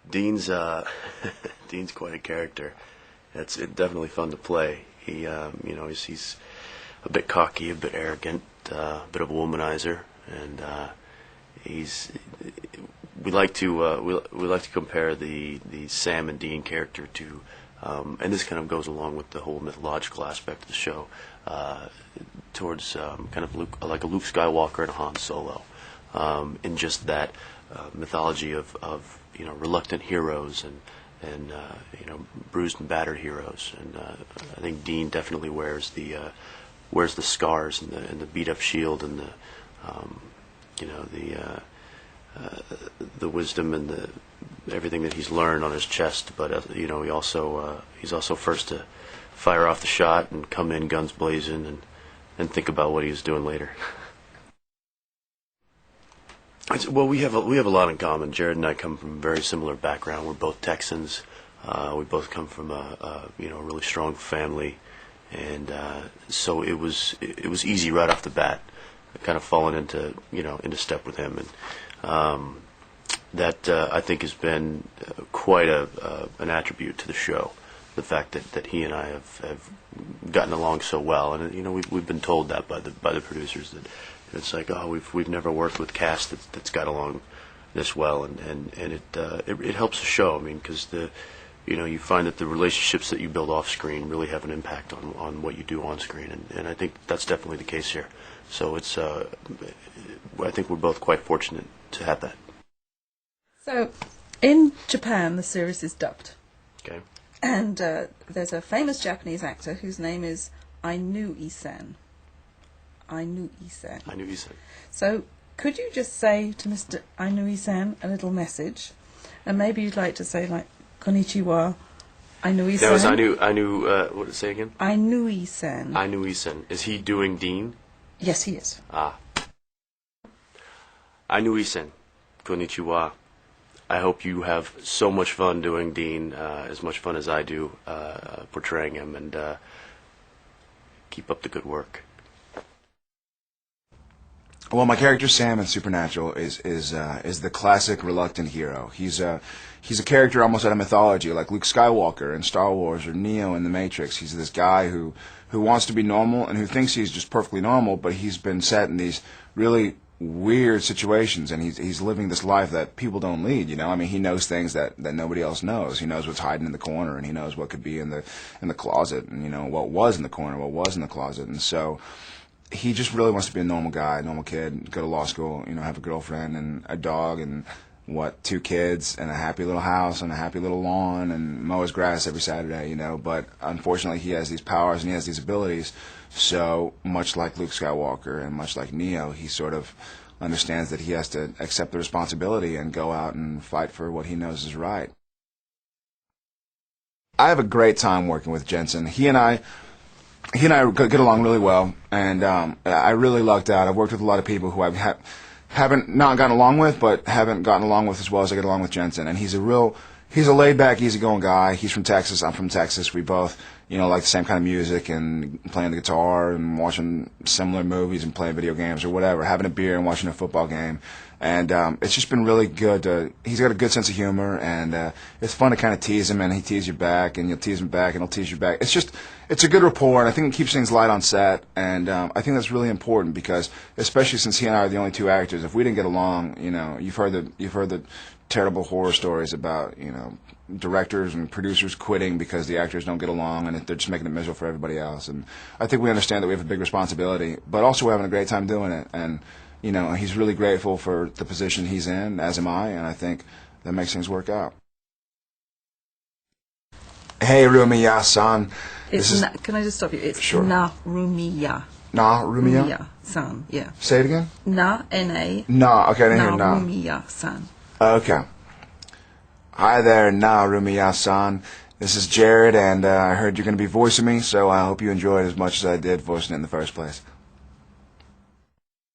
Dean's Dean's quite a character. It's definitely fun to play. He's a bit cocky, a bit arrogant, a bit of a womanizer, and he's we like to we like to compare the Sam and Dean character to, and this kind of goes along with the whole mythological aspect of the show, towards kind of like a Luke Skywalker and a Han Solo, in just that mythology of reluctant heroes and bruised and battered heroes, and I think Dean definitely wears the scars and the beat up shield and the wisdom and the everything that he's learned on his chest. But he's also first to fire off the shot and come in guns blazing and think about what he's doing later. Well, we have a lot in common. Jared and I come from a very similar background. We're both Texans. We both come from a really strong family, and so it was easy right off the bat, kind of falling into step with him, and that I think has been quite an attribute to the show. The fact that he and I have gotten along so well, and we've been told that by the producers that. It's like, oh, we've never worked with cast that's got along this well, and it helps the show. I mean, because you find that the relationships that you build off screen really have an impact on what you do on screen, and I think that's definitely the case here. So it's I think we're both quite fortunate to have that. So, in Japan, the series is dubbed. Okay. And there's a famous Japanese actor whose name is Ainu-i-sen. Ainu-i-sen. So, could you just say to Mr. Ainu-i-sen a little message? And maybe you'd like to say, like, Konnichiwa, Ainu-i-sen. That was Ainu, what did it say again? Ainu-i-sen. Ainu-i-sen. Is he doing Dean? Yes, he is. Ainu-i-sen. Konnichiwa. I hope you have so much fun doing Dean, as much fun as I do portraying him, and keep up the good work. Well, my character Sam in Supernatural is the classic reluctant hero. He's a character almost out of mythology, like Luke Skywalker in Star Wars or Neo in The Matrix. He's this guy who wants to be normal and who thinks he's just perfectly normal, but he's been set in these really weird situations, and he's living this life that people don't lead. I mean, he knows things that nobody else knows. He knows what's hiding in the corner, and he knows what could be in the closet, and what was in the corner, what was in the closet, and so. He just really wants to be a normal guy, a normal kid, go to law school, have a girlfriend and a dog and, 2 kids and a happy little house and a happy little lawn and mow his grass every Saturday, But unfortunately he has these powers and he has these abilities, so much like Luke Skywalker and much like Neo, he sort of understands that he has to accept the responsibility and go out and fight for what he knows is right. I have a great time working with Jensen. He and I get along really well, and I really lucked out. I've worked with a lot of people who I haven't not gotten along with, but haven't gotten along with as well as I get along with Jensen. And he's a laid-back, easygoing guy. He's from Texas. I'm from Texas. We both, like the same kind of music and playing the guitar and watching similar movies and playing video games or whatever, having a beer and watching a football game. And it's just been really good. He's got a good sense of humor, and it's fun to kind of tease him, and he teases you back, and you'll tease him back, and he'll tease you back. It's a good rapport, and I think it keeps things light on set, and I think that's really important because, especially since he and I are the only 2 actors, if we didn't get along, you've heard the terrible horror stories about, directors and producers quitting because the actors don't get along, and they're just making it miserable for everybody else. And I think we understand that we have a big responsibility, but also we're having a great time doing it, and he's really grateful for the position he's in, as am I, and I think that makes things work out. Hey, Rumiya-san. Can I just stop you? It's sure. Narumiya. Narumiya? Rumiya-san, yeah. Say it again? N-A. Okay, I didn't hear na. Narumiya-san. Okay. Hi there, Narumiya-san. This is Jared, and I heard you're going to be voicing me, so I hope you enjoyed as much as I did voicing it in the first place.